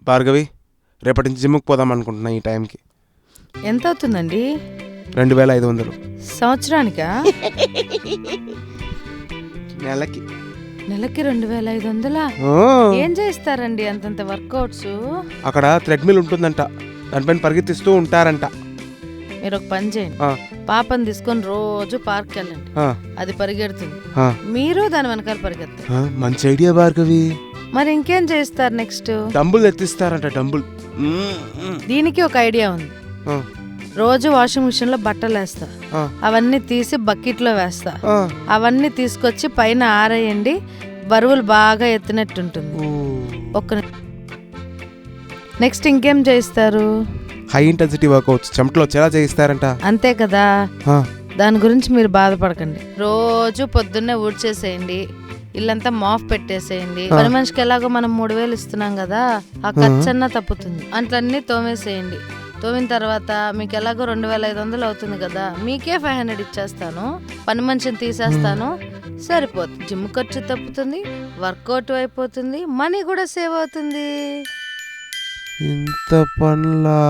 భార్గవి, రేపటి నుంచి జిమ్కి పోదాం అనుకుంటున్నా ఈ టైంకి. ఎంత అవుతుందండి? 2500. సంవత్సరానికా? నెలకి. నెలకి 2500? ఏం చేస్తారండి అంతంత వర్కౌట్స్? అక్కడ థ్రెడ్మిల్ ఉంటుందంట, దానిపైన పరిగెత్తిస్తూ ఉంటారంట. మీరు ఒక పని చేయండి, పాపని తీసుకొని రోజు పార్క్ వెళ్ళండి, అది పరిగెడుతుంది, మీరు దాని వెనకాల పరిగెత్తారు. మంచి ఐడియా భార్గవి. మరి ఇంకేం చేస్తారు నెక్స్ట్? Dumbbell ఎత్తిస్తారంట, dumbbell. దీనికి ఒక ఐడియా ఉంది. రోజు వాషింగ్ మిషన్ లో బట్టలు వేస్తా, అవన్నీ తీసి బకెట్ లో వేస్తా, అవన్నీ తీసుకొచ్చి పైన ఆరేయండి, బరువులు బాగా ఎత్తినట్టుంటుంది. నెక్స్ట్ ఇంకేం చేస్తారు? హై ఇంటెన్సిటీ వర్కౌట్స్ చెమటలో వచ్చేలా చేయిస్తారంట. అంతే కదా, దాని గురించి మీరు బాధపడకండి. రోజు పొద్దున్నే ఊడ్చేసేయండి, ఇల్లంతా మాఫ్ పెట్టేసేయండి. పని మనిషికి ఎలాగో మనం 3000 ఇస్తున్నాం కదా, ఆ ఖర్చన్నా తప్పుతుంది. అంట్లన్నీ తోమేసేయండి. తోమిన తర్వాత మీకు ఎలాగో 2500 అవుతుంది కదా, మీకే 500 ఇచ్చేస్తాను, పని మనిషిని తీసేస్తాను, సరిపోతుంది. జిమ్ ఖర్చు తప్పుతుంది, వర్కౌట్ అయిపోతుంది, మనీ కూడా సేవ్ అవుతుంది. ఇంత పనులా?